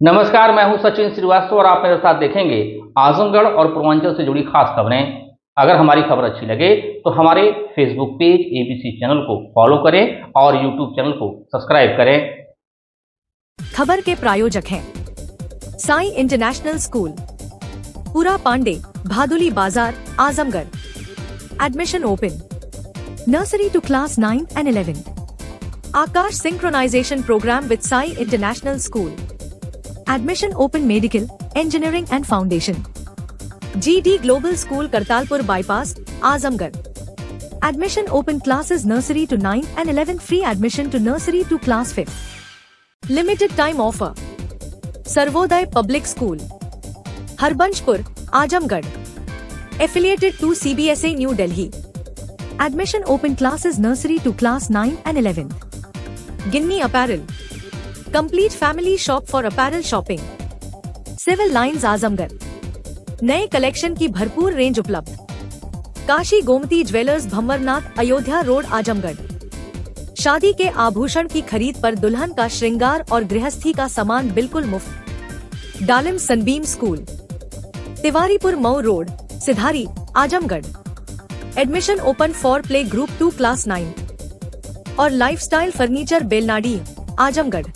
नमस्कार, मैं हूं सचिन श्रीवास्तव और आप मेरे साथ देखेंगे आजमगढ़ और पूर्वांचल से जुड़ी खास खबरें। अगर हमारी खबर अच्छी लगे तो हमारे फेसबुक पेज एबीसी चैनल को फॉलो करें और यूट्यूब चैनल को सब्सक्राइब करें। खबर के प्रायोजक हैं साई इंटरनेशनल स्कूल, पूरा Pande, Bhaduli Bazar, Azamgarh. Admission open nursery to class 9 and 11। Aakash synchronization program with Sai international school. Admission open medical, engineering and foundation. GD Global School Kartalpur Bypass, Azamgarh. Admission open classes nursery to 9 and 11 free admission to nursery to class 5. Limited time offer. Sarvodaya Public School, Harbanchpur, Azamgarh. Affiliated to CBSA New Delhi. Admission open classes nursery to class 9 and 11. Ginni Apparel. Complete family shop for apparel shopping. Civil lines Azamgarh. नए collection की भरपूर range उपलब्ध। Kashi Gomti jewellers Bhanwarnath, Ayodhya road, Azamgarh. शादी के आभूषण की खरीद पर दुल्हन का श्रृंगार और गृहस्थी का सामान बिल्कुल मुफ्त। Dalim Sunbeam School, Tiwaripur Mau Road, Sidhari, Azamgarh. Admission open for play group 2 class 9 और लाइफस्टाइल फर्नीचर बेलनाडी, आजमगढ़।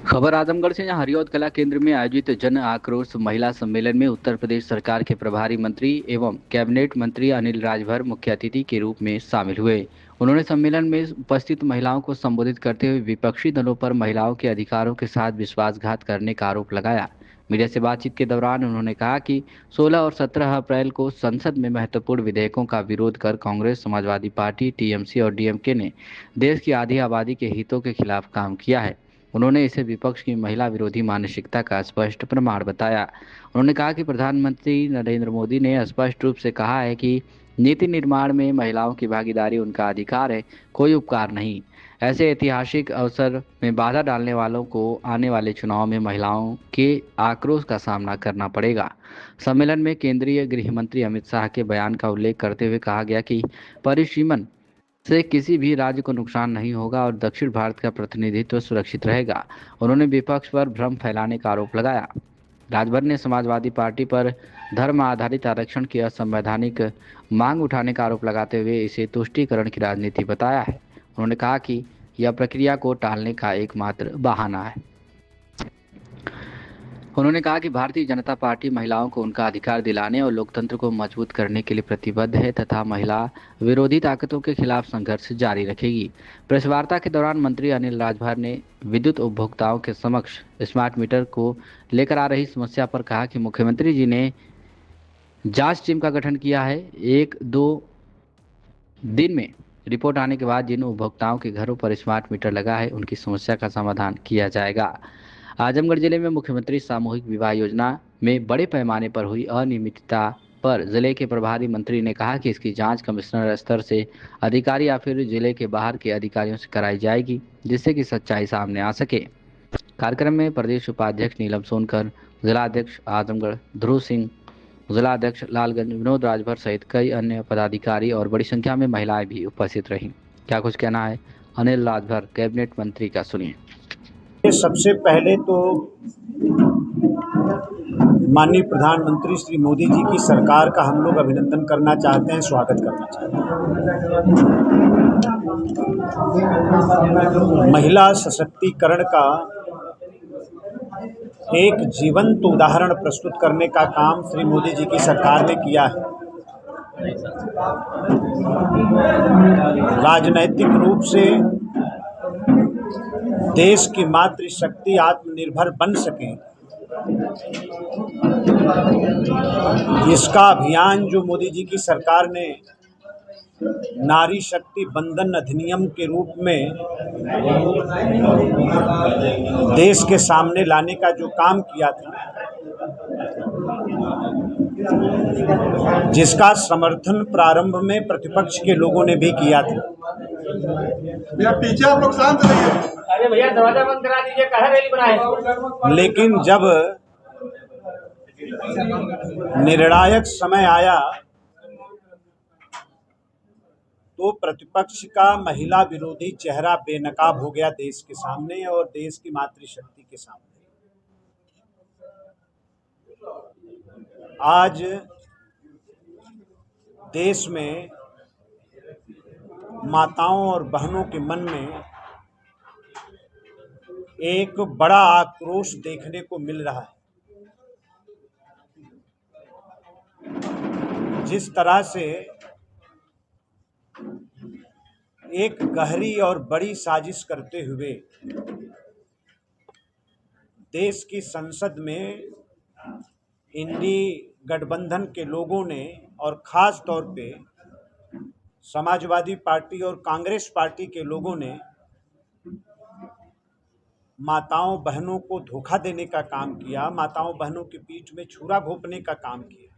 खबर आजमगढ़ से, जहां हरिऔध कला केंद्र में आयोजित जन आक्रोश महिला सम्मेलन में उत्तर प्रदेश सरकार के प्रभारी मंत्री एवं कैबिनेट मंत्री अनिल राजभर मुख्य अतिथि के रूप में शामिल हुए। उन्होंने सम्मेलन में उपस्थित महिलाओं को संबोधित करते हुए विपक्षी दलों पर महिलाओं के अधिकारों के साथ विश्वासघात करने का आरोप लगाया। मीडिया से बातचीत के दौरान उन्होंने कहा कि 16 और 17 अप्रैल को संसद में महत्वपूर्ण विधेयकों का विरोध कर कांग्रेस, समाजवादी पार्टी, टीएमसी और डीएमके ने देश की आधी आबादी के हितों के खिलाफ काम किया है। उन्होंने इसे विपक्ष की महिला विरोधी मानसिकता का स्पष्ट प्रमाण बताया। उन्होंने कहा कि प्रधानमंत्री नरेंद्र मोदी ने स्पष्ट रूप से कहा है कि नीति निर्माण में महिलाओं की भागीदारी उनका अधिकार है, कोई उपकार नहीं। ऐसे ऐतिहासिक अवसर में बाधा डालने वालों को आने वाले चुनाव में महिलाओं के आक्रोश का सामना करना पड़ेगा। सम्मेलन में केंद्रीय गृह मंत्री अमित शाह के बयान का उल्लेख करते हुए कहा गया कि परिसीमन से किसी भी राज्य को नुकसान नहीं होगा और दक्षिण भारत का प्रतिनिधित्व सुरक्षित रहेगा। उन्होंने विपक्ष पर भ्रम फैलाने का आरोप लगाया। राजभर ने समाजवादी पार्टी पर धर्म आधारित आरक्षण की असंवैधानिक मांग उठाने का आरोप लगाते हुए इसे तुष्टीकरण की राजनीति बताया है। उन्होंने कहा कि यह प्रक्रिया को टालने का एकमात्र बहाना है। उन्होंने कहा कि भारतीय जनता पार्टी महिलाओं को उनका अधिकार दिलाने और लोकतंत्र को मजबूत करने के लिए प्रतिबद्ध है तथा महिला विरोधी ताकतों के खिलाफ संघर्ष जारी रखेगी। प्रेस वार्ता के दौरान मंत्री अनिल राजभर ने विद्युत उपभोक्ताओं के समक्ष स्मार्ट मीटर को लेकर आ रही समस्या पर कहा कि मुख्यमंत्री जी ने जांच टीम का गठन किया है। 1-2 दिन में रिपोर्ट आने के बाद जिन उपभोक्ताओं के घरों पर स्मार्ट मीटर लगा है उनकी समस्या का समाधान किया जाएगा। आजमगढ़ जिले में मुख्यमंत्री सामूहिक विवाह योजना में बड़े पैमाने पर हुई अनियमितता पर जिले के प्रभारी मंत्री ने कहा कि इसकी जांच कमिश्नर स्तर से अधिकारी या फिर जिले के बाहर के अधिकारियों से कराई जाएगी, जिससे कि सच्चाई सामने आ सके। कार्यक्रम में प्रदेश उपाध्यक्ष नीलम सोनकर, जिलाध्यक्ष आजमगढ़ ध्रुव सिंह, जिलाध्यक्ष लालगंज विनोद राजभर सहित कई अन्य पदाधिकारी और बड़ी संख्या में महिलाएं भी उपस्थित रहीं। क्या कुछ कहना है अनिल राजभर कैबिनेट मंत्री का, सुनिए। सबसे पहले तो माननीय प्रधानमंत्री श्री मोदी जी की सरकार का हम लोग अभिनंदन करना चाहते हैं, स्वागत करना चाहते हैं। महिला सशक्तिकरण का एक जीवंत उदाहरण प्रस्तुत करने का काम श्री मोदी जी की सरकार ने किया है। राजनैतिक रूप से देश की मातृशक्ति आत्मनिर्भर बन सके, इसका अभियान जो मोदी जी की सरकार ने नारी शक्ति बंधन अधिनियम के रूप में देश के सामने लाने का जो काम किया था, जिसका समर्थन प्रारंभ में प्रतिपक्ष के लोगों ने भी किया था, भैया पीछे आप लोग शांत रहिए। अरे भैया दरवाजा बंद करा दीजिए, कहाँ रैली बनाए। लेकिन जब निर्णायक समय आया तो प्रतिपक्ष का महिला विरोधी चेहरा बेनकाब हो गया देश के सामने और देश की मातृशक्ति के सामने। आज देश में माताओं और बहनों के मन में एक बड़ा आक्रोश देखने को मिल रहा है। जिस तरह से एक गहरी और बड़ी साजिश करते हुए देश की संसद में इंडी गठबंधन के लोगों ने और ख़ास तौर पे समाजवादी पार्टी और कांग्रेस पार्टी के लोगों ने माताओं बहनों को धोखा देने का काम किया, माताओं बहनों की पीठ में छुरा घोंपने का काम किया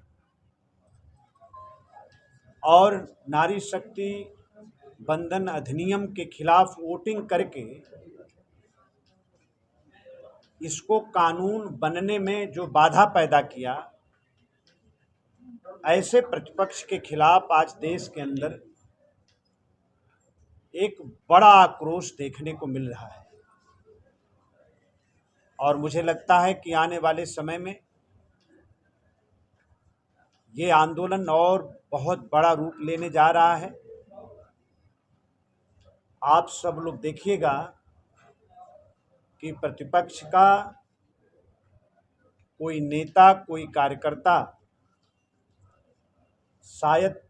और नारी शक्ति बंधन अधिनियम के खिलाफ वोटिंग करके इसको कानून बनने में जो बाधा पैदा किया, ऐसे प्रतिपक्ष के खिलाफ आज देश के अंदर एक बड़ा आक्रोश देखने को मिल रहा है। और मुझे लगता है कि आने वाले समय में ये आंदोलन और बहुत बड़ा रूप लेने जा रहा है। आप सब लोग देखिएगा कि प्रतिपक्ष का कोई नेता, कोई कार्यकर्ता, शायद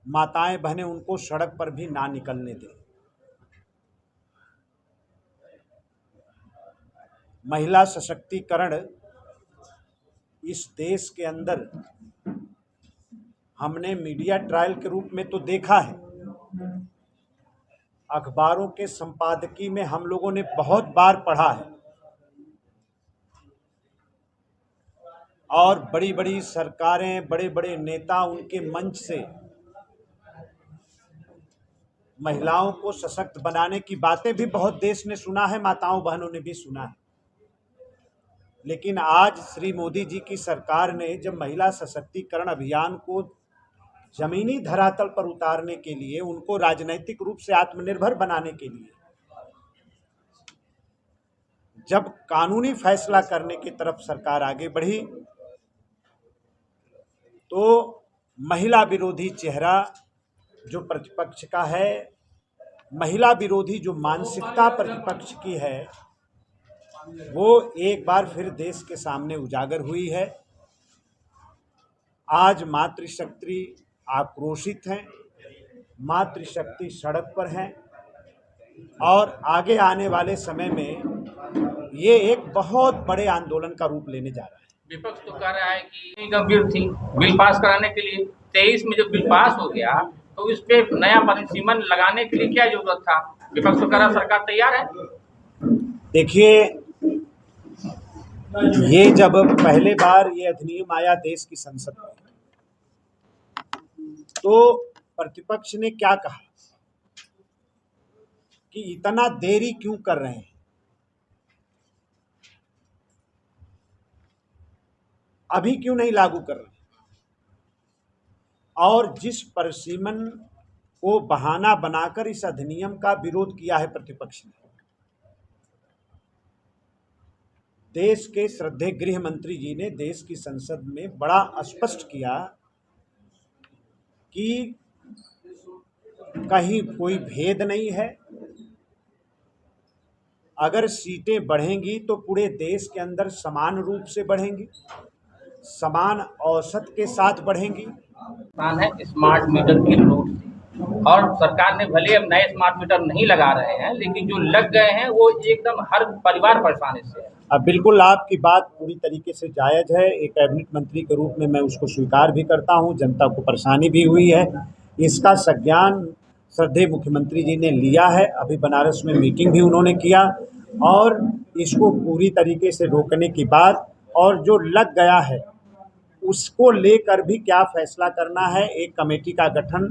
माताएं बहनें उनको सड़क पर भी ना निकलने दें। महिला सशक्तिकरण इस देश के अंदर हमने मीडिया ट्रायल के रूप में तो देखा है, अखबारों के संपादकीय में हम लोगों ने बहुत बार पढ़ा है और बड़ी बड़ी सरकारें, बड़े बड़े नेता उनके मंच से महिलाओं को सशक्त बनाने की बातें भी बहुत देश ने सुना है, माताओं बहनों ने भी सुना है। लेकिन आज श्री मोदी जी की सरकार ने जब महिला सशक्तिकरण अभियान को जमीनी धरातल पर उतारने के लिए, उनको राजनैतिक रूप से आत्मनिर्भर बनाने के लिए जब कानूनी फैसला करने की तरफ सरकार आगे बढ़ी, तो महिला विरोधी चेहरा जो प्रतिपक्ष का है, महिला विरोधी जो मानसिकता प्रतिपक्ष की है, वो एक बार फिर देश के सामने उजागर हुई है। आज मातृशक्ति आक्रोशित हैं, मातृशक्ति सड़क पर हैं और आगे आने वाले समय में ये एक बहुत बड़े आंदोलन का रूप लेने जा रहा है। विपक्ष तो कह रहा है कि गंभीर थी बिल पास कराने के लिए, 23 में जब बिल पास हो गया तो इस पे नया परिसीमन लगाने के लिए क्या जरूरत था? विपक्ष तो कह रहा सरकार तैयार है। देखिए, ये जब पहले बार ये अधिनियम आया देश की संसद में, तो प्रतिपक्ष ने क्या कहा कि इतना देरी क्यों कर रहे हैं, अभी क्यों नहीं लागू कर रहे। और जिस परिसीमन को बहाना बनाकर इस अधिनियम का विरोध किया है प्रतिपक्ष ने, देश के श्रद्धेय गृह मंत्री जी ने देश की संसद में बड़ा स्पष्ट किया कि कहीं कोई भेद नहीं है, अगर सीटें बढ़ेंगी तो पूरे देश के अंदर समान रूप से बढ़ेंगी, समान औसत के साथ बढ़ेंगी। है स्मार्ट मीटर की लूट से, और सरकार ने भले अब नए स्मार्ट मीटर नहीं लगा रहे हैं, लेकिन जो लग गए हैं वो एकदम हर परिवार परेशान इससे। अब बिल्कुल आपकी बात पूरी तरीके से जायज़ है, एक कैबिनेट मंत्री के रूप में मैं उसको स्वीकार भी करता हूं, जनता को परेशानी भी हुई है, इसका संज्ञान श्रद्धेय मुख्यमंत्री जी ने लिया है। अभी बनारस में मीटिंग भी उन्होंने किया और इसको पूरी तरीके से रोकने की बात, और जो लग गया है उसको लेकर भी क्या फैसला करना है, एक कमेटी का गठन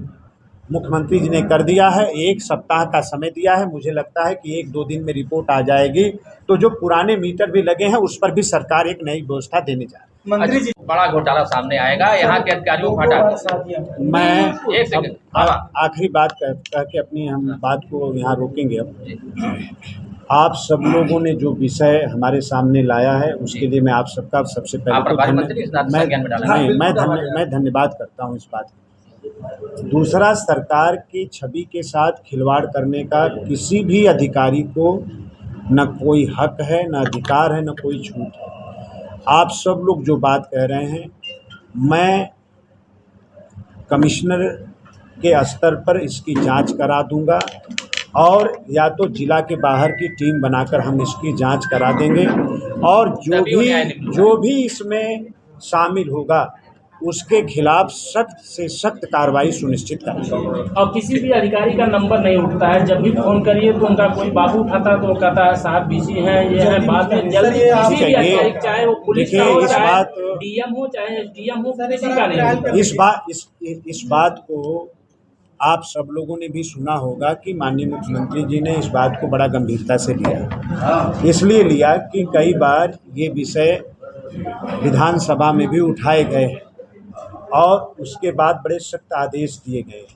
मुख्यमंत्री जी ने कर दिया है। 1 सप्ताह का समय दिया है। मुझे लगता है कि 1-2 दिन में रिपोर्ट आ जाएगी, तो जो पुराने मीटर भी लगे हैं उस पर भी सरकार एक नई व्यवस्था देने जा रही है। मंत्री जी, बड़ा घोटाला सामने आएगा, यहाँ के अधिकारियों को हटा। मैं एक सेकंड, आखिरी बात कह के अपनी हम बात को यहाँ रोकेंगे। अब आप सब लोगों ने जो विषय हमारे सामने लाया है उसके लिए मैं आप सबका सबसे आप पहले प्रभारी मंत्री इस नाते संज्ञान में डालेंगे। मैं धन्यवाद करता हूँ इस बात का। दूसरा, सरकार की छवि के साथ खिलवाड़ करने का किसी भी अधिकारी को न कोई हक है, न अधिकार है, न कोई छूट है। आप सब लोग जो बात कह रहे हैं, मैं कमिश्नर के स्तर पर इसकी जांच करा दूंगा और या तो जिला के बाहर की टीम बनाकर हम इसकी जांच करा देंगे और जो भी इसमें शामिल होगा उसके खिलाफ सख्त से सख्त कार्रवाई सुनिश्चित करेंगे। और किसी भी अधिकारी का नंबर नहीं उठता है, जब भी फोन करिए तो उनका कोई बाबू उठाता है तो वो कहता है साहब बिजी है, ये है, बाद में जल्दी किसी भी अधिकारी, चाहे वो पुलिस का हो, चाहे डीएम हो, चाहे एसडीएम हो, किसी का नहीं। इस बात को आप सब लोगों ने भी सुना होगा कि माननीय मुख्यमंत्री जी ने इस बात को बड़ा गंभीरता से लिया। इसलिए लिया कि कई बार ये विषय विधानसभा में भी उठाए गए हैं और उसके बाद बड़े सख्त आदेश दिए गए।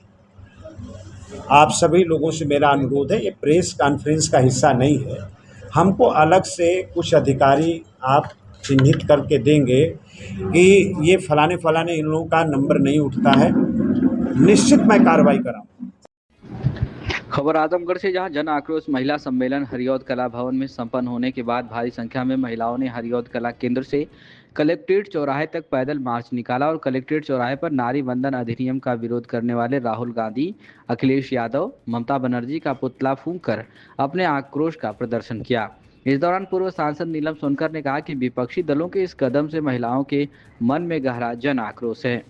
आप सभी लोगों से मेरा अनुरोध है, ये प्रेस कॉन्फ्रेंस का हिस्सा नहीं है। हमको अलग से कुछ अधिकारी आप चिन्हित करके देंगे कि ये फलाने इन लोगों का नंबर नहीं उठता है, निश्चित मैं कार्रवाई कराऊँ। खबर आजमगढ़ से, जहां जन आक्रोश महिला सम्मेलन हरिऔध कला भवन में संपन्न होने के बाद भारी संख्या में महिलाओं ने हरिऔध कला केंद्र से कलेक्ट्रेट चौराहे तक पैदल मार्च निकाला और कलेक्ट्रेट चौराहे पर नारी बंधन अधिनियम का विरोध करने वाले राहुल गांधी, अखिलेश यादव, ममता बनर्जी का पुतला फूंककर अपने आक्रोश का प्रदर्शन किया। इस दौरान पूर्व सांसद नीलम सोनकर ने कहा कि विपक्षी दलों के इस कदम से महिलाओं के मन में गहरा जन आक्रोश है।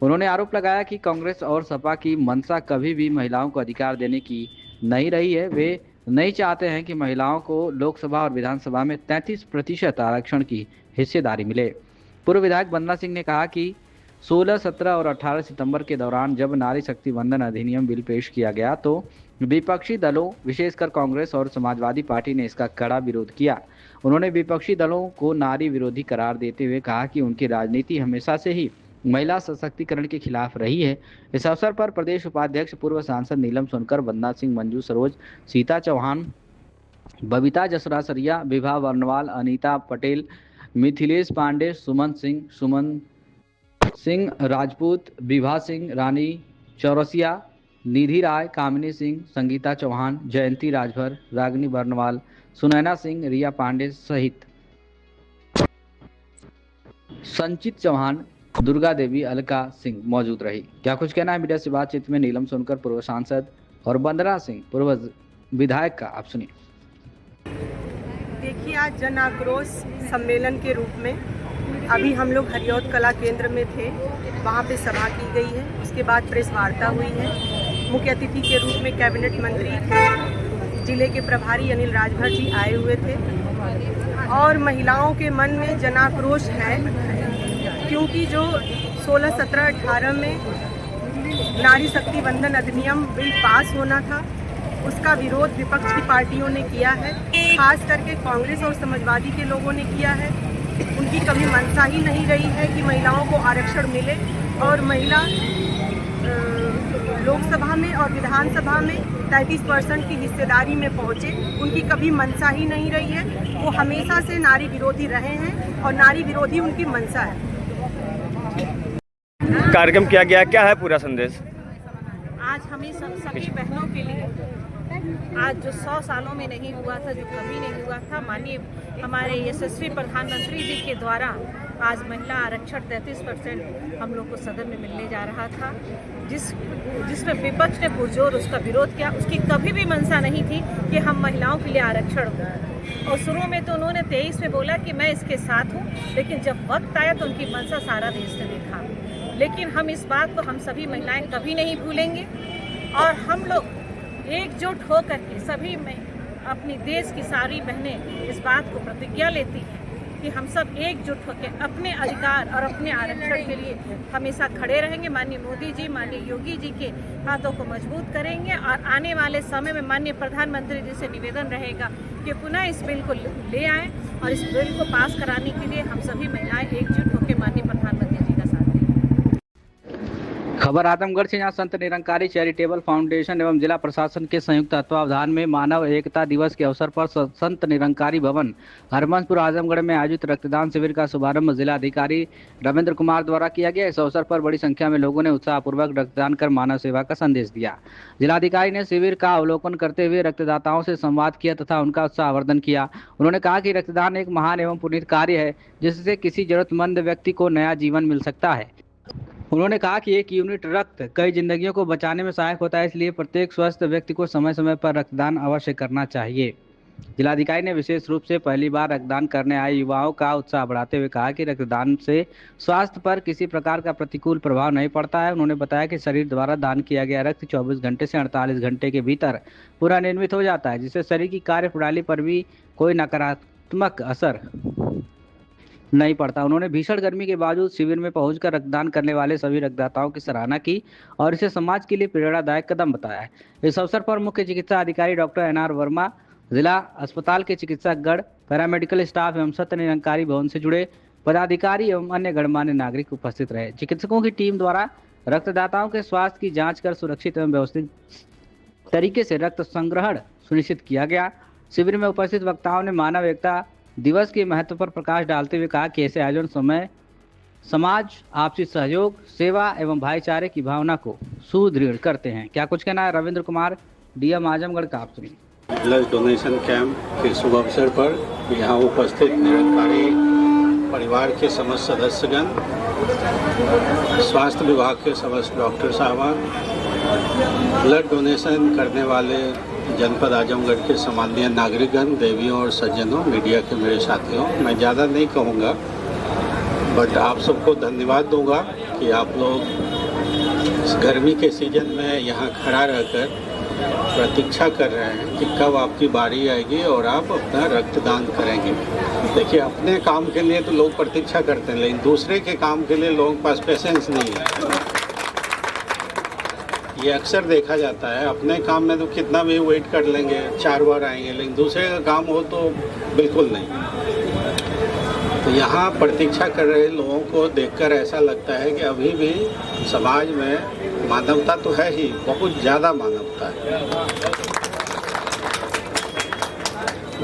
उन्होंने आरोप लगाया कि कांग्रेस और सपा की मंशा कभी भी महिलाओं को अधिकार देने की नहीं रही है। वे नहीं चाहते हैं कि महिलाओं को लोकसभा और विधानसभा में 33% आरक्षण की हिस्सेदारी मिले। पूर्व विधायक वंदना सिंह ने कहा कि 16, 17 और 18 सितंबर के दौरान जब नारी शक्ति वंदन अधिनियम बिल पेश किया गया तो विपक्षी दलों, विशेषकर कांग्रेस और समाजवादी पार्टी ने इसका कड़ा विरोध किया। उन्होंने विपक्षी दलों को नारी विरोधी करार देते हुए कहा कि उनकी राजनीति हमेशा से ही महिला सशक्तिकरण के खिलाफ रही है। इस अवसर पर प्रदेश उपाध्यक्ष पूर्व सांसद नीलम सोनकर, वंदना सिंह, मंजू सरोज, सीता चौहान, बबीता जसरा सरिया, विभा वर्णवाल, अनीता पटेल, मिथिलेश पांडे, सुमन सिंह राजपूत, विभा सिंह, रानी चौरसिया, निधि राय, कामिनी सिंह, संगीता चौहान, जयंती राजभर, रागिनी वर्णवाल, सुनैना सिंह, रिया पांडे सहित संचित चौहान, दुर्गा देवी, अलका सिंह मौजूद रही। क्या कुछ कहना है मीडिया से बातचीत में नीलम सोनकर, पूर्व सांसद, और वंदना सिंह, पूर्व विधायक का, आप सुनिए। देखिए, आज जन आक्रोश सम्मेलन के रूप में अभी हम लोग हरिऔध कला केंद्र में थे, वहाँ पे सभा की गई है। उसके बाद प्रेस वार्ता हुई है। मुख्य अतिथि के रूप में कैबिनेट मंत्री, जिले के प्रभारी अनिल राजभर जी आए हुए थे और महिलाओं के मन में जन आक्रोश है क्योंकि जो 16, 17, 18 में नारी शक्ति वंदन अधिनियम बिल पास होना था उसका विरोध विपक्ष की पार्टियों ने किया है, खास करके कांग्रेस और समाजवादी के लोगों ने किया है। उनकी कभी मंशा ही नहीं रही है कि महिलाओं को आरक्षण मिले और महिला लोकसभा में और विधानसभा में 33% की हिस्सेदारी में पहुंचे। उनकी कभी मंशा ही नहीं रही है। वो हमेशा से नारी विरोधी रहे हैं और नारी विरोधी उनकी मंशा है। कार्यक्रम किया गया, क्या है पूरा संदेश? आज हमें सभी बहनों के लिए, आज जो 100 सालों में नहीं हुआ था, जो कभी नहीं हुआ था, माननीय हमारे यशस्वी प्रधानमंत्री जी के द्वारा आज महिला आरक्षण 33% हम लोग को सदन में मिलने जा रहा था, जिसमें विपक्ष ने पुरजोर उसका विरोध किया। उसकी कभी भी मंशा नहीं थी कि हम महिलाओं के लिए आरक्षण हो। और शुरू में तो उन्होंने 23 में बोला कि मैं इसके साथ हूँ, लेकिन जब वक्त आया तो उनकी मंशा सारा देश ने देखा। लेकिन हम इस बात को, हम सभी महिलाएं कभी नहीं भूलेंगे और हम लोग एकजुट होकर के सभी में अपनी देश की सारी बहनें इस बात को प्रतिज्ञा लेती हैं कि हम सब एकजुट होकर अपने अधिकार और अपने आरक्षण के लिए हमेशा खड़े रहेंगे। माननीय मोदी जी, माननीय योगी जी के हाथों को मजबूत करेंगे और आने वाले समय में माननीय प्रधानमंत्री जी से निवेदन रहेगा कि पुनः इस बिल को ले आएं और इस बिल को पास कराने के लिए हम सभी महिलाएं एकजुट होकर माननीय प्रधानमंत्री जी का साथ दें। खबर आजमगढ़ से, जहां संत निरंकारी चैरिटेबल फाउंडेशन एवं जिला प्रशासन के संयुक्त तत्वावधान में मानव एकता दिवस के अवसर पर संत निरंकारी भवन हरमंसपुर आजमगढ़ में आयोजित रक्तदान शिविर का शुभारंभ जिला अधिकारी रविंद्र कुमार द्वारा किया गया। इस अवसर पर बड़ी संख्या में लोगों ने उत्साहपूर्वक रक्तदान कर मानव सेवा का संदेश दिया। जिलाधिकारी ने शिविर का अवलोकन करते हुए रक्तदाताओं से संवाद किया तथा उनका उत्साहवर्धन किया। उन्होंने कहा कि रक्तदान एक महान एवं पुनीत कार्य है जिससे किसी जरूरतमंद व्यक्ति को नया जीवन मिल सकता है। उन्होंने कहा कि एक यूनिट रक्त कई जिंदगियों को बचाने में सहायक होता है, इसलिए प्रत्येक स्वस्थ व्यक्ति को समय समय पर रक्तदान अवश्य करना चाहिए। जिलाधिकारी ने विशेष रूप से पहली बार रक्तदान करने आए युवाओं का उत्साह बढ़ाते हुए कहा कि रक्तदान से स्वास्थ्य पर किसी प्रकार का प्रतिकूल प्रभाव नहीं पड़ता है। उन्होंने बताया कि शरीर द्वारा दान किया गया रक्त 24 घंटे से 48 घंटे के भीतर पुनर्निर्मित हो जाता है, जिससे शरीर की कार्य प्रणाली पर भी कोई नकारात्मक असर नहीं पड़ता। उन्होंने भीषण गर्मी के बावजूद शिविर में पहुंचकर रक्तदान करने वाले सभी रक्तदाताओं की सराहना की और इसे समाज के लिए प्रेरणादायक कदम बताया है। इस अवसर पर मुख्य चिकित्सा अधिकारी डॉक्टर NR वर्मा, जिला अस्पताल के चिकित्सकगण, पैरामेडिकल स्टाफ एवं सत्य निरंकारी भवन से जुड़े पदाधिकारी एवं अन्य गणमान्य नागरिक उपस्थित रहे। चिकित्सकों की टीम द्वारा रक्तदाताओं के स्वास्थ्य की जाँच कर सुरक्षित एवं व्यवस्थित तरीके से रक्त संग्रहण सुनिश्चित किया गया। शिविर में उपस्थित वक्ताओं ने मानव एकता दिवस के महत्व पर प्रकाश डालते हुए कहा कि ऐसे आयोजन समय समाज, आपसी सहयोग, सेवा एवं भाईचारे की भावना को सुदृढ़ करते हैं। क्या कुछ कहना है रविंद्र कुमार, DM आजमगढ़ का, आप सुनिए। ब्लड डोनेशन कैंप के शुभ अवसर पर यहाँ उपस्थित निरंकारी परिवार के समस्त सदस्यगण, स्वास्थ्य विभाग के समस्त डॉक्टर साहबान, ब्लड डोनेशन करने वाले जनपद आजमगढ़ के सामान्य नागरिकगण, देवियों और सज्जनों, मीडिया के मेरे साथियों, मैं ज़्यादा नहीं कहूँगा बट आप सबको धन्यवाद दूंगा कि आप लोग इस गर्मी के सीजन में यहाँ खड़ा रहकर प्रतीक्षा कर रहे हैं कि कब आपकी बारी आएगी और आप अपना रक्तदान करेंगे। देखिए, अपने काम के लिए तो लोग प्रतीक्षा करते हैं, लेकिन दूसरे के काम के लिए लोगों के पास पेशेंस नहीं है। ये अक्सर देखा जाता है, अपने काम में तो कितना भी वेट कर लेंगे, 4 बार आएंगे, लेकिन दूसरे का काम हो तो बिल्कुल नहीं। तो यहाँ प्रतीक्षा कर रहे लोगों को देखकर ऐसा लगता है कि अभी भी समाज में मानवता तो है ही, बहुत ज़्यादा मानवता है।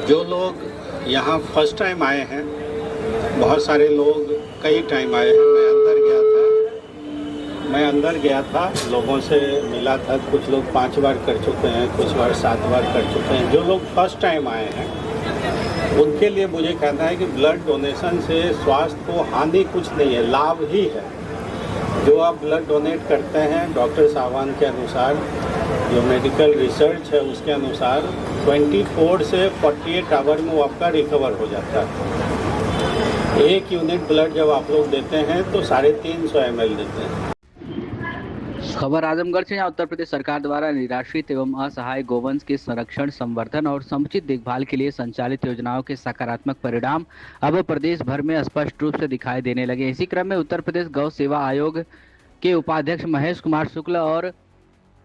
जो लोग यहाँ फर्स्ट टाइम आए हैं, बहुत सारे लोग कई टाइम आए हैं। मैं अंदर गया था, लोगों से मिला था, कुछ लोग 5 बार कर चुके हैं, कुछ बार 7 बार कर चुके हैं। जो लोग फर्स्ट टाइम आए हैं उनके लिए मुझे कहना है कि ब्लड डोनेशन से स्वास्थ्य को हानि कुछ नहीं है, लाभ ही है। जो आप ब्लड डोनेट करते हैं, डॉक्टर साहबान के अनुसार, जो मेडिकल रिसर्च है उसके अनुसार 24 से 48 आवर में वो आपका रिकवर हो जाता है। 1 यूनिट ब्लड जब आप लोग देते हैं तो 350 ml देते हैं। खबर आजमगढ़ से, जहां उत्तर प्रदेश सरकार द्वारा निराश्रित एवं असहाय गोवंश के संरक्षण, संवर्धन और समुचित देखभाल के लिए संचालित योजनाओं के सकारात्मक परिणाम अब प्रदेश भर में स्पष्ट रूप से दिखाई देने लगे। इसी क्रम में उत्तर प्रदेश गौ सेवा आयोग के उपाध्यक्ष महेश कुमार शुक्ल और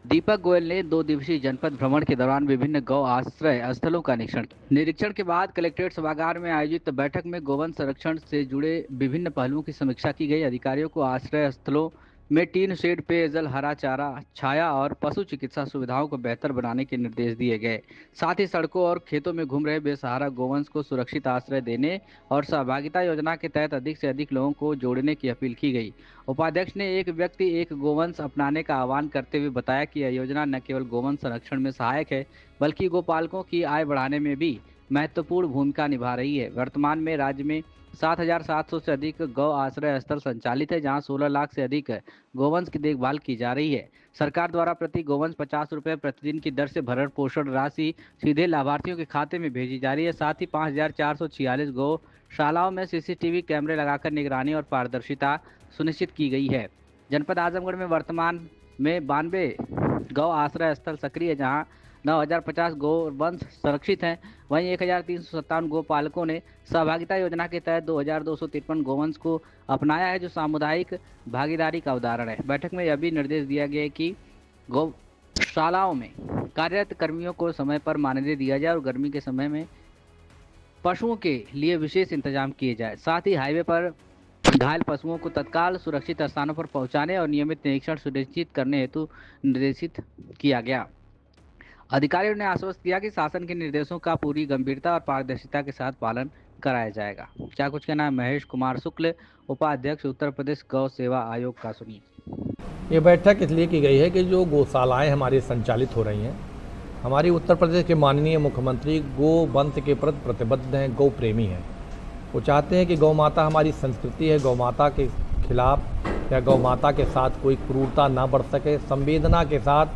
दीपक गोयल ने 2 दिवसीय जनपद भ्रमण के दौरान विभिन्न गौ आश्रय स्थलों का निरीक्षण के बाद कलेक्ट्रेट सभागार में आयोजित बैठक में गोवंश संरक्षण से जुड़े विभिन्न पहलुओं की समीक्षा की गई। अधिकारियों को आश्रय स्थलों में टीन शेड, पेयजल, हरा चारा, छाया और पशु चिकित्सा सुविधाओं को बेहतर बनाने के निर्देश दिए गए। साथ ही सड़कों और खेतों में घूम रहे बेसहारा गोवंश को सुरक्षित आश्रय देने और सहभागिता योजना के तहत अधिक से अधिक लोगों को जोड़ने की अपील की गई। उपाध्यक्ष ने एक व्यक्ति एक गोवंश अपनाने का आह्वान करते हुए बताया कि यह योजना न केवल गोवंश संरक्षण में सहायक है बल्कि गोपालकों की आय बढ़ाने में भी महत्वपूर्ण भूमिका निभा रही है। वर्तमान में राज्य में 7,700 से अधिक गौ आश्रय स्थल संचालित है, जहां 16 लाख से अधिक गोवंश की देखभाल की जा रही है। सरकार द्वारा प्रति गोवंश 50 रुपये प्रतिदिन की दर से भरण पोषण राशि सीधे लाभार्थियों के खाते में भेजी जा रही है। साथ ही 5,446 गौशालाओं में CCTV कैमरे लगाकर निगरानी और पारदर्शिता सुनिश्चित की गई है। जनपद आजमगढ़ में वर्तमान में 92 गौ आश्रय स्थल सक्रिय है, जहाँ 9,050 गोवंश संरक्षित हैं। वहीं 1,357 गोपालकों ने सहभागिता योजना के तहत 2,253 गोवंश को अपनाया है, जो सामुदायिक भागीदारी का उदाहरण है। बैठक में यह भी निर्देश दिया गया कि गौशालाओं में कार्यरत कर्मियों को समय पर मानदेय दिया जाए और गर्मी के समय में पशुओं के लिए विशेष इंतजाम किए जाए। साथ ही हाईवे पर घायल पशुओं को तत्काल सुरक्षित स्थानों पर पहुंचाने और नियमित निरीक्षण सुनिश्चित करने हेतु निर्देशित किया गया। अधिकारियों ने आश्वस्त किया कि शासन के निर्देशों का पूरी गंभीरता और पारदर्शिता के साथ पालन कराया जाएगा। क्या कुछ कहना है महेश कुमार शुक्ल, उपाध्यक्ष उत्तर प्रदेश गौ सेवा आयोग का, सुनिए। ये बैठक इसलिए की गई है कि जो गौशालाएं हमारी संचालित हो रही हैं, हमारी उत्तर प्रदेश के माननीय मुख्यमंत्री गोवंश के प्रति प्रतिबद्ध हैं, गौ प्रेमी हैं। वो चाहते हैं कि गौ माता हमारी संस्कृति है, गौ माता के खिलाफ या गौ माता के साथ कोई क्रूरता ना बढ़ सके। संवेदना के साथ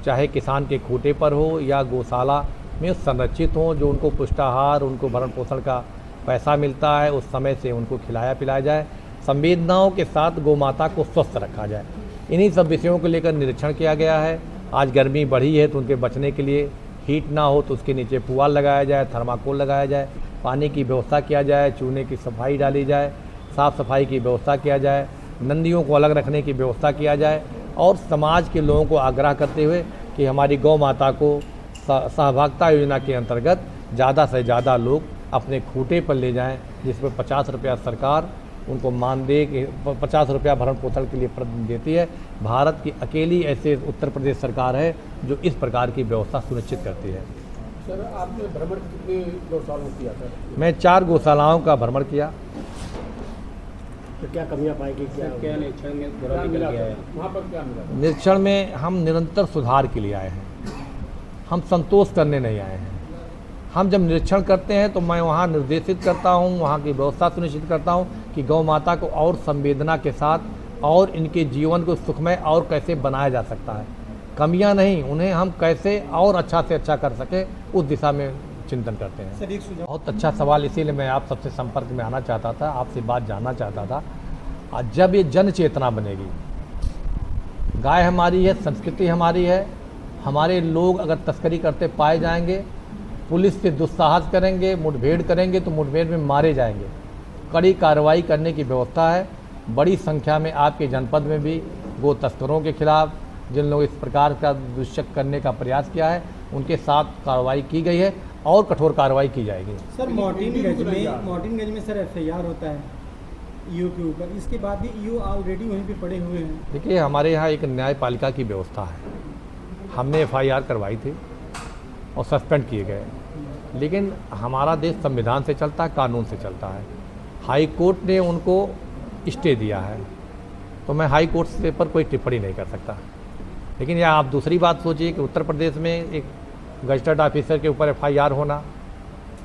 चाहे किसान के खूंटे पर हो या गौशाला में संरक्षित हों, जो उनको पुष्टाहार, उनको भरण पोषण का पैसा मिलता है, उस समय से उनको खिलाया पिलाया जाए। संवेदनाओं के साथ गौ माता को स्वस्थ रखा जाए। इन्हीं सब विषयों को लेकर निरीक्षण किया गया है। आज गर्मी बढ़ी है तो उनके बचने के लिए हीट ना हो तो उसके नीचे पुआल लगाया जाए, थर्माकोल लगाया जाए, पानी की व्यवस्था किया जाए, चूने की सफाई डाली जाए, साफ़ सफाई की व्यवस्था किया जाए, नंदियों को अलग रखने की व्यवस्था किया जाए और समाज के लोगों को आग्रह करते हुए कि हमारी गौ माता को सहभागिता योजना के अंतर्गत ज़्यादा से ज़्यादा लोग अपने खूंटे पर ले जाएं, जिसमें 50 रुपया सरकार उनको मानदेय 50 रुपया भरण पोषण के लिए देती है। भारत की अकेली ऐसे उत्तर प्रदेश सरकार है जो इस प्रकार की व्यवस्था सुनिश्चित करती है। सर, आपने भ्रमण कितने गौशालाओं किया था? मैं 4 गौशालाओं का भ्रमण किया। तो क्या कमियां पाई गई, क्या निरीक्षण में निकल गया है? वहाँ पर क्या मिला? निरीक्षण में हम निरंतर सुधार के लिए आए हैं, हम संतोष करने नहीं आए हैं। हम जब निरीक्षण करते हैं तो मैं वहाँ निर्देशित करता हूँ, वहाँ की व्यवस्था सुनिश्चित करता हूँ कि गौ माता को और संवेदना के साथ और इनके जीवन को सुखमय और कैसे बनाया जा सकता है। कमियाँ नहीं, उन्हें हम कैसे और अच्छा से अच्छा कर सके उस दिशा में चिंतन करते हैं। सर, एक सुझाव। बहुत अच्छा सवाल, इसीलिए मैं आप सबसे संपर्क में आना चाहता था, आपसे बात जानना चाहता था। आज जब ये जन चेतना बनेगी, गाय हमारी है, संस्कृति हमारी है, हमारे लोग अगर तस्करी करते पाए जाएंगे, पुलिस से दुस्साहस करेंगे, मुठभेड़ करेंगे तो मुठभेड़ में मारे जाएंगे। कड़ी कार्रवाई करने की व्यवस्था है। बड़ी संख्या में आपके जनपद में भी गो तस्करों के खिलाफ जिन लोग इस प्रकार का दुष्चक्र करने का प्रयास किया है, उनके साथ कार्रवाई की गई है और कठोर कार्रवाई की जाएगी। सर, मॉर्टिनगंज में सर FIR होता है ईओ के ऊपर, इसके बाद भी ईओ ऑलरेडी वहीं पे पड़े हुए हैं। देखिए, हमारे यहाँ एक न्यायपालिका की व्यवस्था है। हमने FIR करवाई थी और सस्पेंड किए गए, लेकिन हमारा देश संविधान से चलता है, कानून से चलता है। हाई कोर्ट ने उनको स्टे दिया है, तो मैं हाई कोर्ट से पर कोई टिप्पणी नहीं कर सकता। लेकिन यह आप दूसरी बात सोचिए कि उत्तर प्रदेश में एक गजटेड ऑफिसर के ऊपर FIR होना,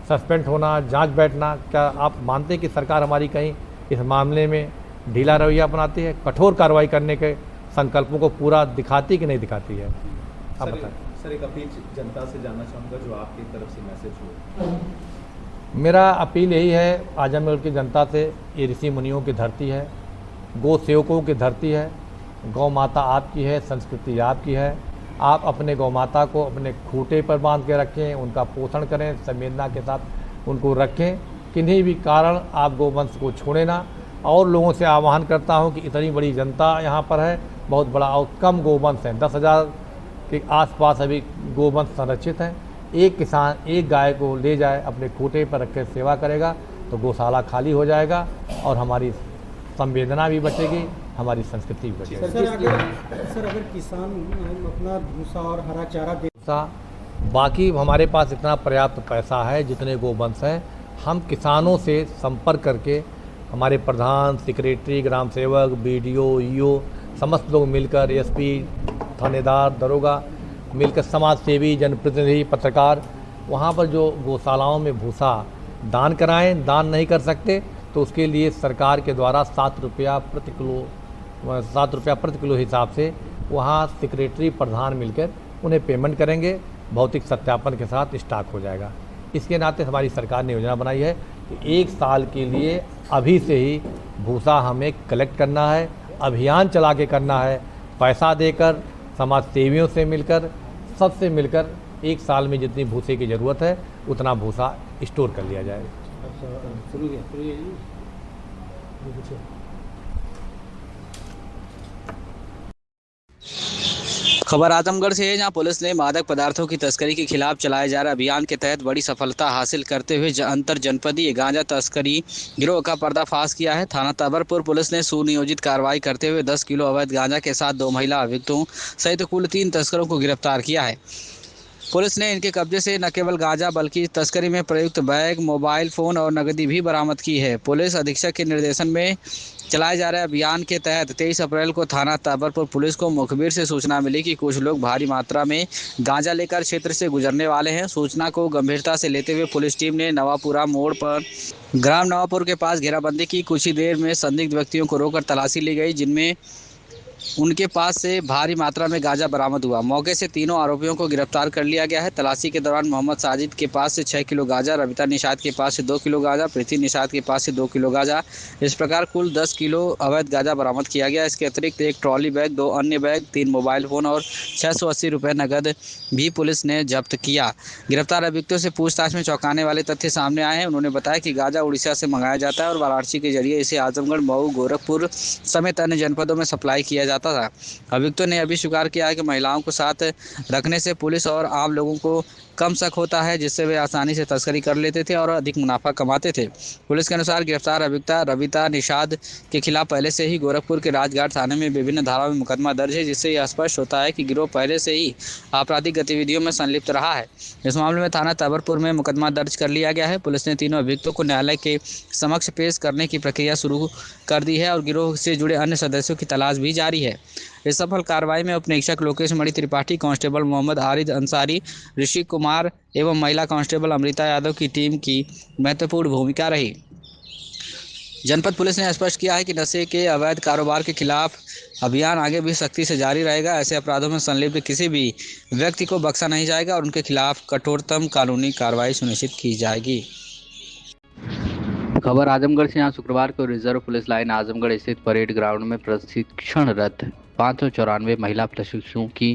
सस्पेंड होना, जांच बैठना, क्या आप मानते हैं कि सरकार हमारी कहीं इस मामले में ढीला रवैया अपनाती है? कठोर कार्रवाई करने के संकल्पों को पूरा दिखाती कि नहीं दिखाती है? आप बताएं। सर, एक अपील जनता से जानना चाहूँगा जो आपकी तरफ से मैसेज हो। मेरा अपील यही है आजमगढ़ की जनता से, ये ऋषि मुनियों की धरती है, गौ सेवकों की धरती है, गौ माता आपकी है, संस्कृति आपकी है। आप अपने गौ माता को अपने खूंटे पर बांध के रखें, उनका पोषण करें, संवेदना के साथ उनको रखें। किन्हीं भी कारण आप गोवंश को छोड़ें ना। और लोगों से आह्वान करता हूं कि इतनी बड़ी जनता यहाँ पर है, बहुत बड़ा और कम गोवंश है, 10,000 के आसपास अभी गोवंश संरक्षित हैं। एक किसान एक गाय को ले जाए, अपने खूंटे पर रख कर सेवा करेगा तो गौशाला खाली हो जाएगा और हमारी संवेदना भी बचेगी, हमारी संस्कृति भी बचेगी। सर, अगर किसान अपना भूसा और हरा चारा दे, बाकी हमारे पास इतना पर्याप्त पैसा है, जितने गोवंश हैं, हम किसानों से संपर्क करके हमारे प्रधान, सेक्रेटरी, ग्राम सेवक, BDO, EO समस्त लोग मिलकर, SP, थानेदार, दरोगा मिलकर, समाज सेवी, जनप्रतिनिधि, पत्रकार वहाँ पर जो गौशालाओं में भूसा दान कराएं। दान नहीं कर सकते तो उसके लिए सरकार के द्वारा 7 रुपया प्रति किलो हिसाब से वहाँ सेक्रेटरी, प्रधान मिलकर उन्हें पेमेंट करेंगे। भौतिक सत्यापन के साथ स्टॉक हो जाएगा। इसके नाते हमारी सरकार ने योजना बनाई है कि 1 साल के लिए अभी से ही भूसा हमें कलेक्ट करना है, अभियान चला के करना है, पैसा देकर, समाज सेवियों से मिलकर, सबसे मिलकर 1 साल में जितनी भूसे की ज़रूरत है उतना भूसा स्टोर कर लिया जाए। खबर आजमगढ़ से है, जहां पुलिस ने मादक पदार्थों की तस्करी के खिलाफ चलाए जा रहे अभियान के तहत बड़ी सफलता हासिल करते हुए अंतर जनपदीय गांजा तस्करी गिरोह का पर्दाफाश किया है। थाना तबरपुर पुलिस ने सुनियोजित कार्रवाई करते हुए 10 किलो अवैध गांजा के साथ 2 महिला अभियुक्तों सहित कुल 3 तस्करों को गिरफ्तार किया है। पुलिस ने इनके कब्जे से न केवल गांजा बल्कि तस्करी में प्रयुक्त बैग, मोबाइल फोन और नकदी भी बरामद की है। पुलिस अधीक्षक के निर्देशन में चलाए जा रहे अभियान के तहत 23 अप्रैल को थाना ताबरपुर पुलिस को मुखबिर से सूचना मिली कि कुछ लोग भारी मात्रा में गांजा लेकर क्षेत्र से गुजरने वाले हैं। सूचना को गंभीरता से लेते हुए पुलिस टीम ने नवापुरा मोड़ पर ग्राम नवापुर के पास घेराबंदी की। कुछ ही देर में संदिग्ध व्यक्तियों को रोककर तलाशी ली गई, जिनमें उनके पास से भारी मात्रा में गांजा बरामद हुआ। मौके से तीनों आरोपियों को गिरफ्तार कर लिया गया है। तलाशी के दौरान मोहम्मद साजिद के पास से 6 किलो गांजा, रविता निषाद के पास से 2 किलो गांजा, प्रीति निषाद के पास से 2 किलो गांजा, इस प्रकार कुल 10 किलो अवैध गांजा बरामद किया गया। इसके अतिरिक्त 1 ट्रॉली बैग, 2 अन्य बैग, 3 मोबाइल फोन और 680 रुपये नकद भी पुलिस ने जब्त किया। गिरफ्तार अभियुक्तों से पूछताछ में चौंकाने वाले तथ्य सामने आए हैं। उन्होंने बताया कि गांजा उड़ीसा से मंगाया जाता है और वाराणसी के जरिए इसे आजमगढ़, मऊ, गोरखपुर समेत अन्य जनपदों में सप्लाई किया जाता था। अभियुक्तों ने अभी स्वीकार किया है कि महिलाओं को साथ रखने से पुलिस और आम लोगों को कम शक होता है, जिससे वे आसानी से तस्करी कर लेते थे और अधिक मुनाफा कमाते थे। पुलिस के अनुसार गिरफ्तार अभियुक्ता रविता निषाद के खिलाफ पहले से ही गोरखपुर के राजघाट थाने में विभिन्न धाराओं में मुकदमा दर्ज है, जिससे यह स्पष्ट होता है कि गिरोह पहले से ही आपराधिक गतिविधियों में संलिप्त रहा है। इस मामले में थाना ताबरपुर में मुकदमा दर्ज कर लिया गया है। पुलिस ने तीनों अभियुक्तों को न्यायालय के समक्ष पेश करने की प्रक्रिया शुरू कर दी है और गिरोह से जुड़े अन्य सदस्यों की तलाश भी जारी है। इस सफल कार्रवाई में उप निरीक्षक लोकेश मणि त्रिपाठी, कांस्टेबल मोहम्मद आरिद अंसारी, ऋषि कुमार एवं महिला कांस्टेबल अमृता यादव की टीम की महत्वपूर्ण भूमिका रही। जनपद पुलिस ने स्पष्ट किया है कि नशे के अवैध कारोबार के खिलाफ अभियान आगे भी सख्ती से जारी रहेगा। ऐसे अपराधों में संलिप्त किसी भी व्यक्ति को बख्शा नहीं जाएगा और उनके खिलाफ कठोरतम कानूनी कार्रवाई सुनिश्चित की जाएगी। खबर आजमगढ़ से, यहाँ शुक्रवार को रिजर्व पुलिस लाइन आजमगढ़ स्थित परेड ग्राउंड में प्रशिक्षणरत 594 महिला प्रशिक्षुओं की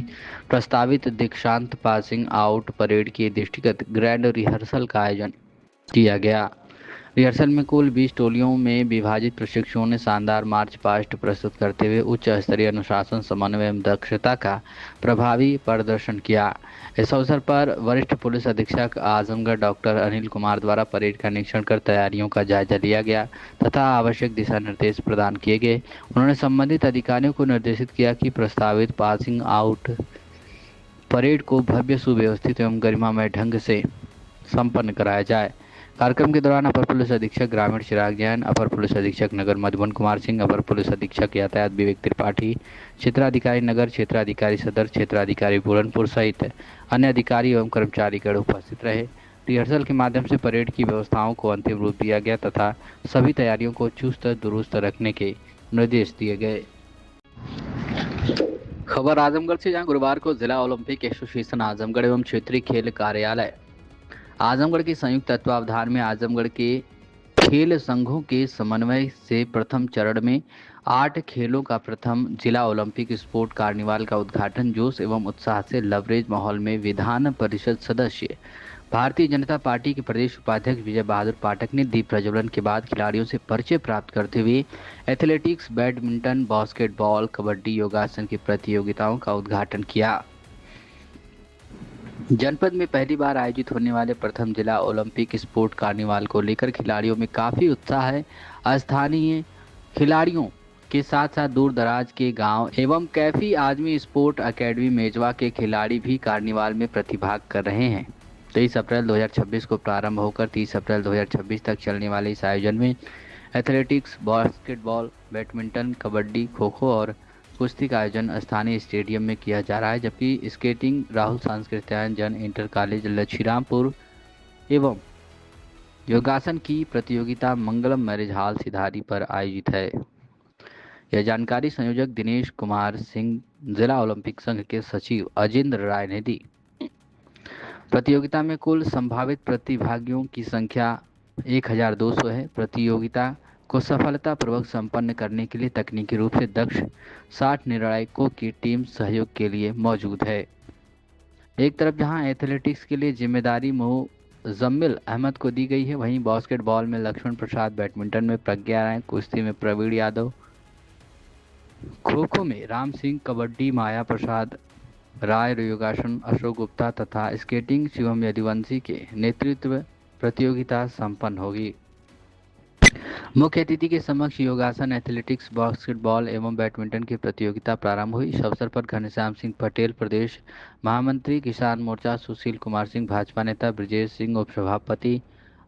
प्रस्तावित दीक्षांत पासिंग आउट परेड के दृष्टिगत ग्रैंड रिहर्सल का आयोजन किया गया। रिहर्सल में कुल 20 टोलियों में विभाजित प्रशिक्षुओं ने शानदार मार्च पास्ट प्रस्तुत करते हुए उच्च स्तरीय अनुशासन, समन्वय एवं दक्षता का प्रभावी प्रदर्शन किया। इस अवसर पर वरिष्ठ पुलिस अधीक्षक आजमगढ़ डॉक्टर अनिल कुमार द्वारा परेड का निरीक्षण कर तैयारियों का जायजा लिया गया तथा आवश्यक दिशा निर्देश प्रदान किए गए। उन्होंने संबंधित अधिकारियों को निर्देशित किया कि प्रस्तावित पासिंग आउट परेड को भव्य, सुव्यवस्थित एवं गरिमामय ढंग से संपन्न कराया जाए। कार्यक्रम के दौरान अपर पुलिस अधीक्षक ग्रामीण चिराग जैन, अपर पुलिस अधीक्षक नगर मधुबन कुमार सिंह, अपर पुलिस अधीक्षक यातायात विवेक त्रिपाठी, क्षेत्राधिकारी नगर, क्षेत्राधिकारी सदर, क्षेत्राधिकारी बुरनपुर सहित अन्य अधिकारी एवं कर्मचारीगण उपस्थित रहे। रिहर्सल के माध्यम से परेड की व्यवस्थाओं को अंतिम रूप दिया गया तथा सभी तैयारियों को चुस्त दुरुस्त रखने के निर्देश दिए गए। खबर आजमगढ़ से, जहां गुरुवार को जिला ओलंपिक एसोसिएशन आजमगढ़ एवं क्षेत्रीय खेल कार्यालय आजमगढ़ के संयुक्त तत्वावधान में आजमगढ़ के खेल संघों के समन्वय से प्रथम चरण में 8 खेलों का प्रथम जिला ओलंपिक स्पोर्ट कार्निवाल का उद्घाटन जोश एवं उत्साह से लवरेज माहौल में विधान परिषद सदस्य भारतीय जनता पार्टी के प्रदेश उपाध्यक्ष विजय बहादुर पाठक ने दीप प्रज्वलन के बाद खिलाड़ियों से परिचय प्राप्त करते हुए एथलेटिक्स, बैडमिंटन, बास्केटबॉल, कबड्डी, योगासन की प्रतियोगिताओं का उद्घाटन किया। जनपद में पहली बार आयोजित होने वाले प्रथम जिला ओलंपिक स्पोर्ट कार्निवाल को लेकर खिलाड़ियों में काफ़ी उत्साह है। स्थानीय खिलाड़ियों के साथ साथ दूर दराज के गांव एवं कैफी आजमी स्पोर्ट एकेडमी मेजवा के खिलाड़ी भी कार्निवाल में प्रतिभाग कर रहे हैं। 23 अप्रैल 2026 को प्रारंभ होकर 30 अप्रैल 2026 तक चलने वाले इस आयोजन में athletics, basketball, badminton, kabaddi, kho kho और कुश्ती का आयोजन स्थानीय स्टेडियम में किया जा रहा है, जबकि स्केटिंग राहुल सांस्कृत्यायन जन इंटर कॉलेज लच्छीरामपुर एवं योगासन की प्रतियोगिता मंगलम मैरिज हॉल सिधारी पर आयोजित है। यह जानकारी संयोजक दिनेश कुमार सिंह, जिला ओलंपिक संघ के सचिव अजिंद्र राय ने दी। प्रतियोगिता में कुल संभावित प्रतिभागियों की संख्या 1200 है। प्रतियोगिता को सफलतापूर्वक संपन्न करने के लिए तकनीकी रूप से दक्ष 60 निर्णायकों की टीम सहयोग के लिए मौजूद है। एक तरफ जहां एथलेटिक्स के लिए जिम्मेदारी मुजम्मिल अहमद को दी गई है, वहीं बास्केटबॉल में लक्ष्मण प्रसाद, बैडमिंटन में प्रज्ञा राय, कुश्ती में प्रवीण यादव, खो खो में राम सिंह, कबड्डी माया प्रसाद राय, योगासन अशोक गुप्ता तथा स्केटिंग शिवम यदुवंशी के नेतृत्व प्रतियोगिता संपन्न होगी। मुख्य अतिथि के समक्ष योगासन, एथलेटिक्स, बास्केटबॉल एवं बैडमिंटन की प्रतियोगिता प्रारंभ हुई। इस अवसर पर घनश्याम सिंह पटेल प्रदेश महामंत्री, किसान मोर्चा सुशील कुमार सिंह, भाजपा नेता ब्रजेश सिंह, उपसभापति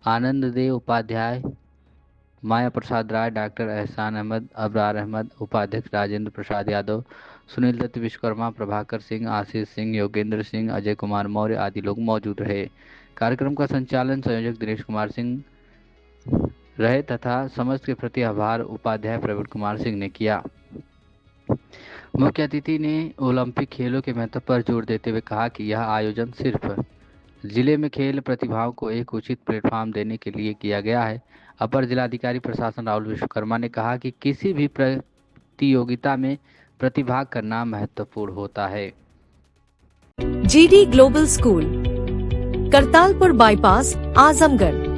आनंद देव उपाध्याय, माया प्रसाद राय, डॉक्टर एहसान अहमद, अबरार अहमद, उपाध्यक्ष राजेंद्र प्रसाद यादव, सुनील दत्त विश्वकर्मा, प्रभाकर सिंह, आशीष सिंह, योगेंद्र सिंह, अजय कुमार मौर्य आदि लोग मौजूद रहे। कार्यक्रम का संचालन संयोजक दिनेश कुमार सिंह रहे तथा समस्त के प्रति आभार उपाध्याय प्रवीण कुमार सिंह ने किया। मुख्य अतिथि ने ओलंपिक खेलों के महत्व पर जोर देते हुए कहा कि यह आयोजन सिर्फ जिले में खेल प्रतिभाओं को एक उचित प्लेटफॉर्म देने के लिए किया गया है। अपर जिलाधिकारी प्रशासन राहुल विश्वकर्मा ने कहा कि किसी भी प्रतियोगिता में प्रतिभाग करना महत्वपूर्ण होता है। GD global school, Kartalpur bypass, Azamgarh.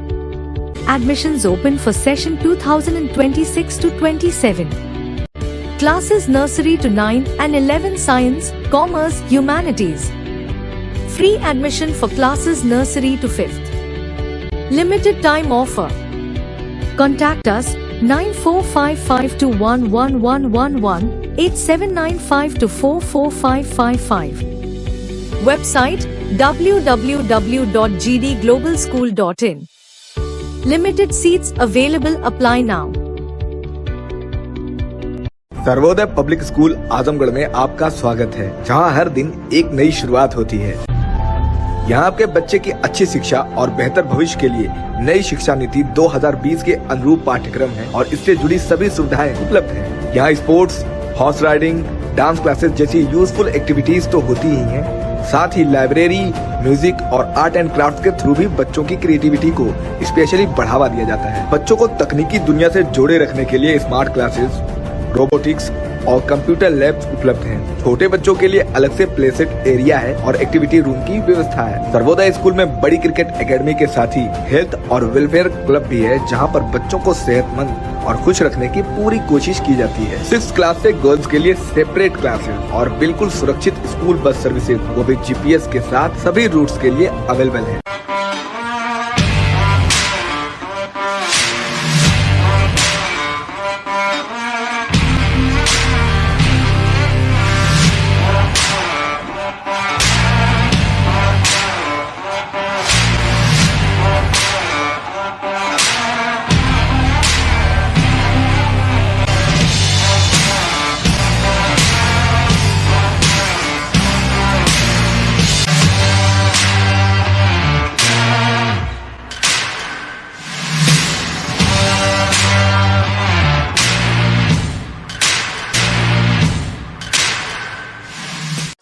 Admissions open for session 2026 to 27. Classes nursery to 9 and 11 science, commerce, humanities. Free admission for classes nursery to 5th. Limited time offer. Contact us 9455211111 8795244555. Website www.gdglobalschool.in. Limited seats available. Apply now. Sarvodaya public school Azamgarh में आपका स्वागत है, जहां हर दिन एक नई शुरुआत होती है। यहां आपके बच्चे की अच्छी शिक्षा और बेहतर भविष्य के लिए नई शिक्षा नीति 2020 के अनुरूप पाठ्यक्रम है और इससे जुड़ी सभी सुविधाएं उपलब्ध हैं। यहां sports, horse riding, dance classes जैसी यूजफुल एक्टिविटीज तो होती ही हैं, साथ ही लाइब्रेरी, म्यूजिक और आर्ट एंड क्राफ्ट के थ्रू भी बच्चों की क्रिएटिविटी को स्पेशली बढ़ावा दिया जाता है। बच्चों को तकनीकी दुनिया से जोड़े रखने के लिए स्मार्ट क्लासेस, रोबोटिक्स और कंप्यूटर लैब्स उपलब्ध हैं। छोटे बच्चों के लिए अलग से प्ले सेट एरिया है और एक्टिविटी रूम की व्यवस्था है। सर्वोदय स्कूल में बड़ी क्रिकेट एकेडमी के साथ ही हेल्थ और वेलफेयर क्लब भी है, जहां पर बच्चों को सेहतमंद और खुश रखने की पूरी कोशिश की जाती है। 6th क्लास से गर्ल्स के लिए सेपरेट क्लासेस और बिल्कुल सुरक्षित स्कूल बस सर्विसेज, वो भी GPS के साथ सभी रूट्स के लिए अवेलेबल है।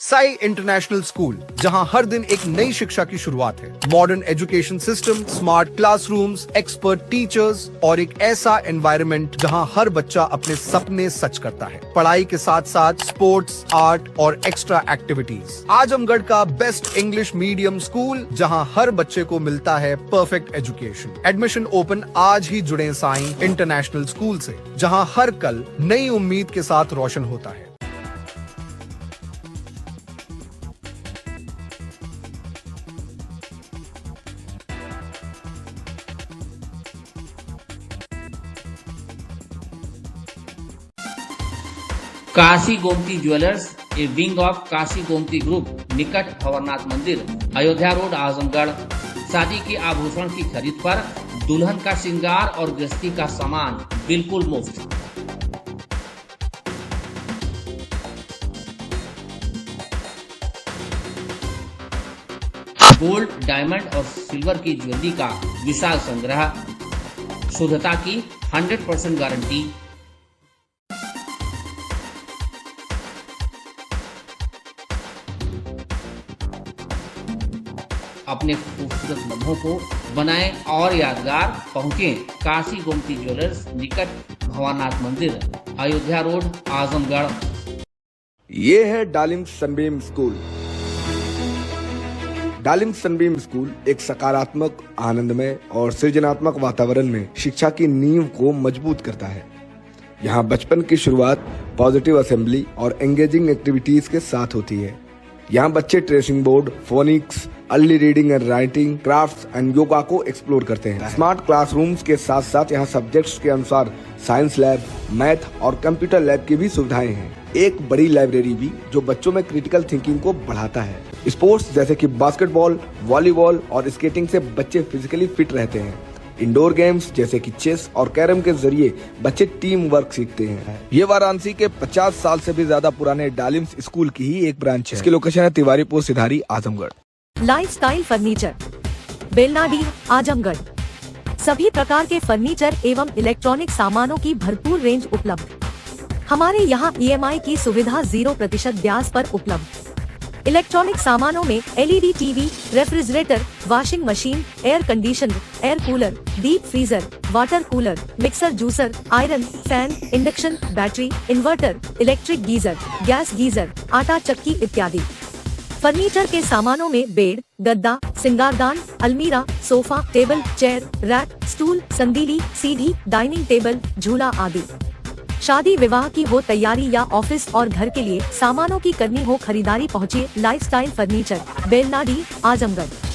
साई इंटरनेशनल स्कूल, जहां हर दिन एक नई शिक्षा की शुरुआत है। Modern education system, smart classrooms, expert teachers और एक ऐसा एनवायरनमेंट जहां हर बच्चा अपने सपने सच करता है। पढ़ाई के साथ साथ स्पोर्ट्स, आर्ट और एक्स्ट्रा एक्टिविटीज। आजमगढ़ का बेस्ट इंग्लिश मीडियम स्कूल, जहां हर बच्चे को मिलता है परफेक्ट एजुकेशन। एडमिशन ओपन आज ही जुड़े साई इंटरनेशनल स्कूल से, जहां हर कल नई उम्मीद के साथ रोशन होता है। Kashi Gomti jewellers, A wing of Kashi Gomti group, निकट भंवरनाथ मंदिर, अयोध्या रोड, आजमगढ़। शादी के आभूषण की खरीद पर दुल्हन का श्रृंगार और गृहस्थी का सामान बिल्कुल मुफ्त। गोल्ड, डायमंड और सिल्वर की ज्वेलरी का विशाल संग्रह, शुद्धता की 100% गारंटी। अपने खूबसूरत लम्हों को बनाएं और यादगार। पहुंचें काशी गोमती ज्वेलर्स, निकट भंवरनाथ मंदिर, अयोध्या रोड, आजमगढ़। ये है डालिम सनबीम स्कूल। डालिम सनबीम स्कूल एक सकारात्मक, आनंदमय और सृजनात्मक वातावरण में शिक्षा की नींव को मजबूत करता है। यहाँ बचपन की शुरुआत पॉजिटिव असेंबली और एंगेजिंग एक्टिविटीज के साथ होती है। यहाँ बच्चे tracing board, phoenix, early reading and writing, crafts and yoga को एक्सप्लोर करते हैं। स्मार्ट क्लासरूम्स के साथ साथ यहाँ सब्जेक्ट्स के अनुसार साइंस लैब, मैथ और कंप्यूटर लैब की भी सुविधाएं हैं। एक बड़ी लाइब्रेरी भी जो बच्चों में क्रिटिकल थिंकिंग को बढ़ाता है। स्पोर्ट्स जैसे कि बास्केटबॉल, वॉलीबॉल और स्केटिंग से बच्चे फिजिकली फिट रहते हैं। इंडोर गेम्स जैसे कि चेस और कैरम के जरिए बच्चे टीम वर्क सीखते हैं। ये वाराणसी के 50 साल से भी ज्यादा पुराने डालिम्स स्कूल की ही एक ब्रांच है। इसकी लोकेशन है तिवारीपुर सिधारी, आजमगढ़। Lifestyle Furniture, Belnadi, Azamgarh. सभी प्रकार के फर्नीचर एवं इलेक्ट्रॉनिक सामानों की भरपूर रेंज उपलब्ध। हमारे यहाँ EMI की सुविधा 0% ब्याज पर उपलब्ध। इलेक्ट्रॉनिक सामानों में LED TV, refrigerator, washing machine, air conditioner, air cooler, deep freezer, water cooler, mixer juicer, iron, fan, induction, battery, inverter, electric geyser, gas geyser, आटा चक्की इत्यादि। फर्नीचर के सामानों में बेड, गद्दा, सिंगारदान, अलमीरा, sofa, table, chair, rack, stool, संदीली, सीढ़ी, डाइनिंग टेबल, झूला आदि। शादी विवाह की हो तैयारी या ऑफिस और घर के लिए सामानों की करनी हो खरीदारी, पहुँचिए लाइफस्टाइल फर्नीचर, बेलनाडी, आजमगढ़।